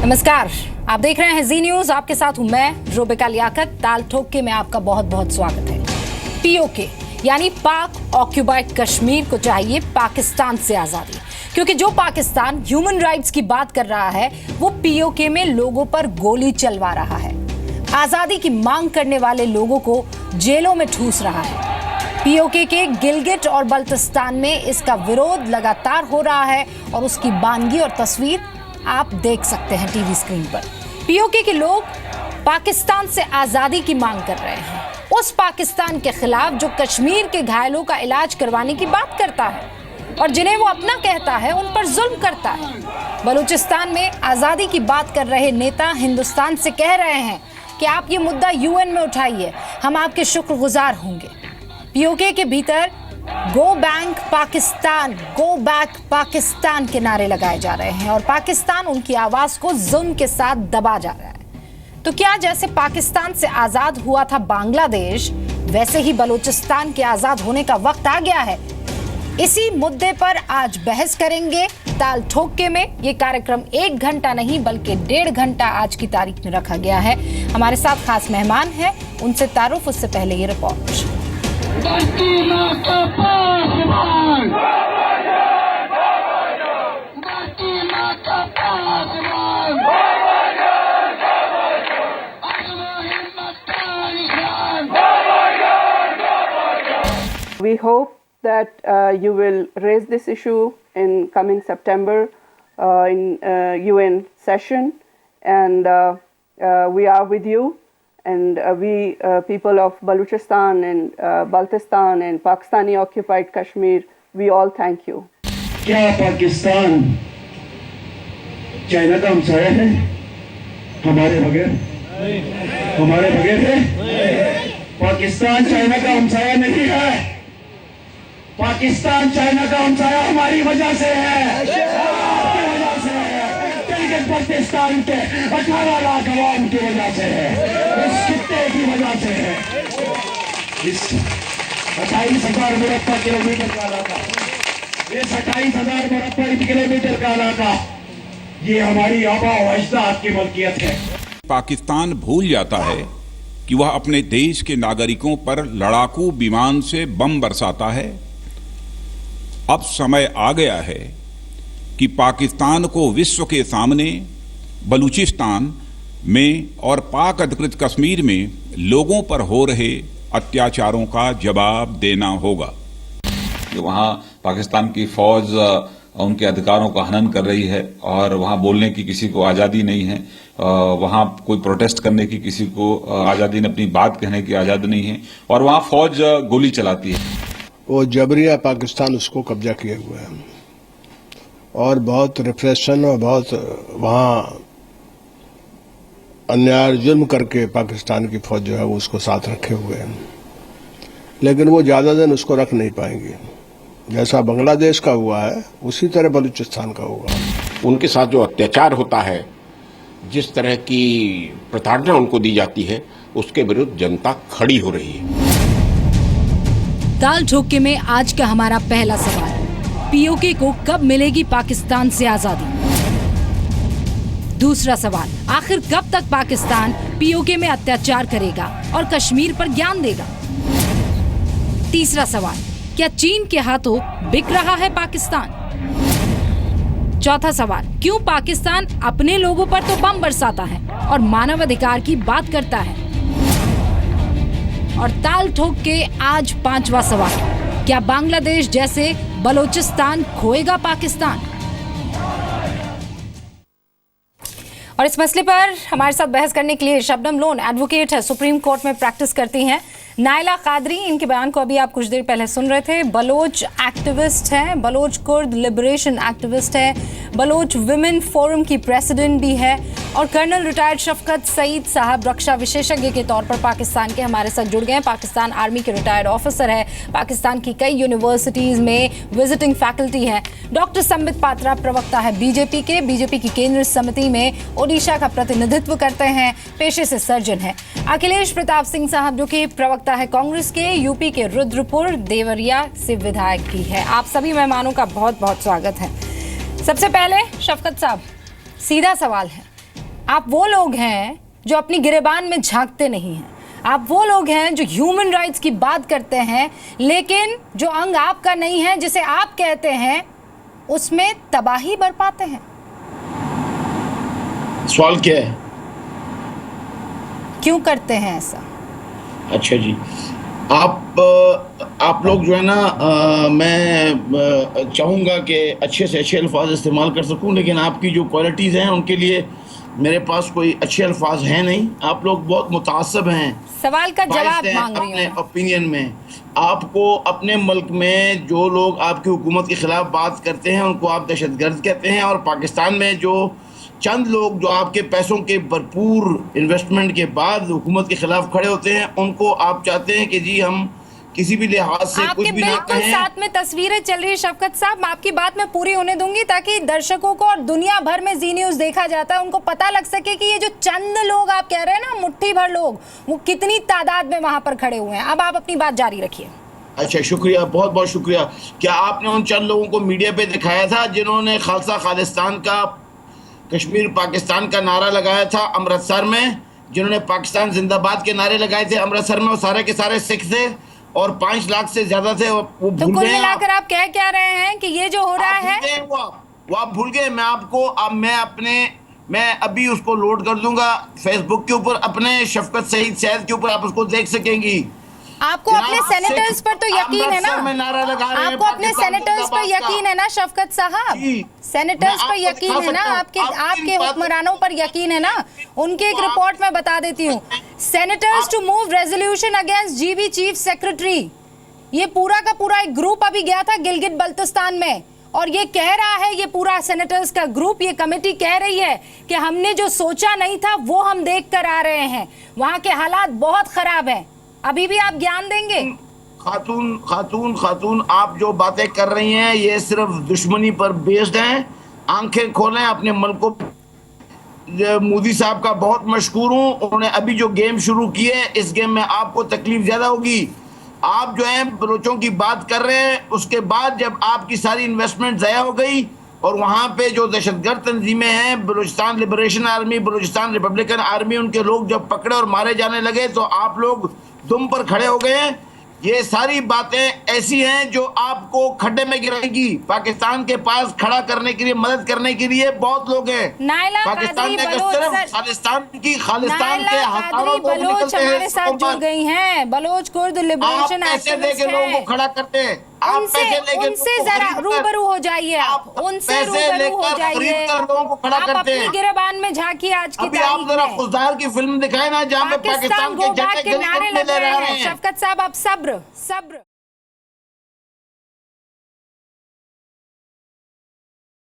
नमस्कार, आप देख रहे हैं जी न्यूज। आपके साथ हूं मैं रोबिका लियाकत। ताल ठोक के में आपका बहुत बहुत स्वागत है। पीओके यानी पाक ऑक्यूपाइड कश्मीर को चाहिए पाकिस्तान से आजादी, क्योंकि जो पाकिस्तान ह्यूमन राइट्स की बात कर रहा है वो पीओके में लोगों पर गोली चलवा रहा है, आजादी की मांग करने वाले लोगों को जेलों में ठूस रहा है। पीओके के गिलगिट और बल्तिस्तान में इसका विरोध लगातार हो रहा है और उसकी बानगी और तस्वीर आप देख सकते हैं टीवी स्क्रीन पर। पीओके के लोग पाकिस्तान से आजादी की मांग कर रहे हैं, उस पाकिस्तान के खिलाफ जो कश्मीर के घायलों का इलाज करवाने की बात करता है और जिन्हें वो अपना कहता है उन पर जुल्म करता है। बलूचिस्तान में आजादी की बात कर रहे नेता हिंदुस्तान से कह रहे हैं कि आप ये मुद्दा यूएन में उठाइए, हम आपके शुक्रगुजार होंगे। पीओके के भीतर go back Pakistan, go back Pakistan के नारे लगाए जा रहे हैं और पाकिस्तान उनकी आवाज को जुल्म के साथ दबा जा रहा है। तो क्या जैसे पाकिस्तान से आजाद हुआ था बांग्लादेश, वैसे ही बलूचिस्तान के आजाद होने का वक्त आ गया है? इसी मुद्दे पर आज बहस करेंगे ताल ठोके में। ये कार्यक्रम 1 घंटा नहीं बल्कि 1.5 घंटा आज की तारीख में रखा गया है। हमारे साथ खास मेहमान हैं, उनसे तारुफ, उससे पहले ये report. We hope that you will raise this issue in coming September in UN session, and we are with you. And we people of Balochistan and Baltistan and Pakistani occupied Kashmir, we all thank you. क्या Pakistan China का हमसाया है? हमारे बगैर है? Pakistan China का हमसाया नहीं है। Pakistan China का हमसाया हमारी वजह से है, पाकिस्तान के 18 लाख अवाम की वजह से है, इस खित्ते की वजह से है। इस 28,000 मुरब्बा किलोमीटर का इलाका, इस 28,000 मुरब्बा किलोमीटर का इलाका, ये हमारी आबा और अजदाद की मलकियत है। पाकिस्तान भूल जाता है कि वह अपने देश के नागरिकों पर लड़ाकू विमान से बम बरसाता है। अब समय आ गया है कि पाकिस्तान को विश्व के सामने बलूचिस्तान में और पाक अधिकृत कश्मीर में लोगों पर हो रहे अत्याचारों का जवाब देना होगा। वहाँ पाकिस्तान की फौज उनके अधिकारों का हनन कर रही है और वहाँ बोलने की किसी को आज़ादी नहीं है, वहाँ कोई प्रोटेस्ट करने की किसी को आज़ादी नहीं, अपनी बात कहने की आज़ादी नहीं है और वहाँ फौज गोली चलाती है। वो जबरिया पाकिस्तान उसको कब्जा किए हुए हैं और बहुत रिप्रेशन और बहुत वहाँ अन्याय जुल्म करके पाकिस्तान की फौज जो है वो उसको साथ रखे हुए हैं, लेकिन वो ज़्यादा दिन उसको रख नहीं पाएंगे। जैसा बांग्लादेश का हुआ है उसी तरह बलूचिस्तान का होगा। उनके साथ जो अत्याचार होता है, जिस तरह की प्रताड़ना उनको दी जाती है, उसके विरुद्ध जनता खड़ी हो रही है। ताल ठोके में आज का हमारा पहला सवाल, पीओके को कब मिलेगी पाकिस्तान से आजादी? दूसरा सवाल, आखिर कब तक पाकिस्तान पीओके में अत्याचार करेगा और कश्मीर पर ज्ञान देगा? तीसरा सवाल, क्या चीन के हाथों बिक रहा है पाकिस्तान? चौथा सवाल, क्यों पाकिस्तान अपने लोगों पर तो बम बरसाता है और मानवाधिकार की बात करता है? और ताल ठोक के आज 5वां सवाल, क्या बांग्लादेश जैसे बलूचिस्तान खोएगा पाकिस्तान? और इस मसले पर हमारे साथ बहस करने के लिए शबनम लोन एडवोकेट है, सुप्रीम कोर्ट में प्रैक्टिस करती हैं। नायला कादरी, इनके बयान को अभी आप कुछ देर पहले सुन रहे थे। बलोच एक्टिविस्ट हैं, बलोच कुर्द लिबरेशन एक्टिविस्ट है, बलोच विमेन फोरम की प्रेसिडेंट भी है और कर्नल रिटायर्ड शफकत सईद साहब रक्षा विशेषज्ञ के तौर पर पाकिस्तान के हमारे साथ जुड़ गए हैं। पाकिस्तान आर्मी के रिटायर्ड ऑफिसर है, पाकिस्तान की कई यूनिवर्सिटीज में विजिटिंग फैकल्टी है। डॉक्टर संबित पात्रा प्रवक्ता है बीजेपी की केंद्रीय समिति में ओडिशा का प्रतिनिधित्व करते हैं, पेशे से सर्जन है। अखिलेश प्रताप सिंह साहब जो कि प्रवक्ता है कांग्रेस के, यूपी के रुद्रपुर देवरिया से विधायक भी है। आप सभी मेहमानों का बहुत बहुत स्वागत है। सबसे पहले शफकत साहब, सीधा सवाल है, आप वो लोग हैं जो अपनी गिरेबान में झांकते नहीं हैं। आप वो लोग हैं जो ह्यूमन राइट्स की बात करते हैं, लेकिन जो अंग आपका नहीं है, जिसे आप कहते हैं, उसमें तबाही बरपाते हैं। सवाल क्या है? क्यों करते हैं ऐसा? अच्छा जी, आप लोग जो है ना, मैं चाहूँगा कि अच्छे से अच्छे अल्फाज इस्तेमाल कर सकूं, लेकिन आपकी जो क्वालिटीज़ हैं उनके लिए मेरे पास कोई अच्छे अल्फाज हैं नहीं। आप लोग बहुत मुतासब हैं, सवाल का जवाब मांग रही अपने हूँ। ओपिनियन में। आपको अपने मुल्क में जो लोग आपकी हुकूमत के खिलाफ बात करते हैं उनको आप दहशतगर्द कहते हैं, और पाकिस्तान में जो चंद लोग जो आपके पैसों के भरपूर इन्वेस्टमेंट के बाद हुकूमत के खिलाफ खड़े होते हैं, उनको आप चाहते हैं कि जी हम किसी भी लिहाज से कुछ आपके भी ना बिल्कुल कहें। साथ में तस्वीरें चल रही है शफकत साहब, मैं आपकी बात में पूरी होने दूंगी ताकि दर्शकों को और दुनिया भर में जी न्यूज देखा जाता है, उनको पता लग सके कि ये जो चंद लोग आप कह रहे हैं ना, मुट्ठी भर लोग, वो कितनी तादाद में वहां पर खड़े हुए हैं। अब आप अपनी बात जारी रखिए। अच्छा, शुक्रिया, बहुत बहुत शुक्रिया। क्या आपने उन चंद लोगों को मीडिया पे दिखाया था जिन्होंने खालसा खालिस्तान का, कश्मीर पाकिस्तान का नारा लगाया था अमृतसर में, जिन्होंने पाकिस्तान जिंदाबाद के नारे लगाए थे अमृतसर में? वो सारे के सारे सिख थे और 5 लाख से ज्यादा थे। वो तो भूल कुल गए मिलाकर आप कह क्या रहे हैं कि ये जो हो रहा है, वो आप भूल गए? मैं आपको अब मैं अभी उसको लोड कर दूंगा फेसबुक के ऊपर, अपने शफकत सईद सैद के ऊपर, आप उसको देख सकेंगी। आपको अपने सेनेटर्स पर तो यकीन है ना? आपको अपने सेनेटर्स पर यकीन है ना शफकत साहब? सेनेटर्स पर यकीन है ना? आपके हुक्मरानों पर यकीन है ना? उनकी एक रिपोर्ट मैं बता देती हूँ, senators to move resolution against GB chief secretary. ये पूरा का पूरा एक ग्रुप अभी गया था गिलगित बल्तिस्तान में, और ये कह रहा है, ये पूरा सेनेटर्स का ग्रुप, ये कमेटी कह रही है कि हमने जो सोचा नहीं था वो हम देख कर आ रहे हैं। वहां के हालात बहुत खराब है। अभी भी आप ज्ञान देंगे? खातून, आप जो बातें कर रही हैं ये सिर्फ दुश्मनी पर बेस्ड हैं। आंखें खोलें अपने मुल्क को। मोदी साहब का बहुत मशकूर हूँ, उन्होंने अभी जो गेम शुरू की है, इस गेम में आपको तकलीफ ज्यादा होगी। आप जो है बलोचों की बात कर रहे हैं, उसके बाद जब आपकी सारी इन्वेस्टमेंट ज़ाया हो गई और वहाँ पे जो दहशतगर्द तंजीमें हैं, Balochistan liberation army, Balochistan Republican army, उनके लोग जब पकड़े और मारे जाने लगे तो आप लोग दुम पर खड़े हो गए हैं। ये सारी बातें ऐसी हैं जो आपको खड्डे में गिराएगी। पाकिस्तान के पास खड़ा करने के लिए, मदद करने के लिए बहुत लोग हैं। पाकिस्तान में सिर्फ खालिस्तान के हजारों लोग निकलते हैं। हमारे साथ जुड़ गई हैं, बलोच कुर्द लिबरेशन एक्टिविस्ट हैं। लोगों को खड़ा करते हैं, उनसे जरा रूबरू हो जाइए, आप उनसे रूबरू हो जाइए। आप अपनी गिरबान में झांकिए आज की तारीख में। खुशदार की फिल्म दिखाए ना, जहाँ पे पाकिस्तान के झंडे नारे लग रहे हैं। शफकत साहब, आप सब्र।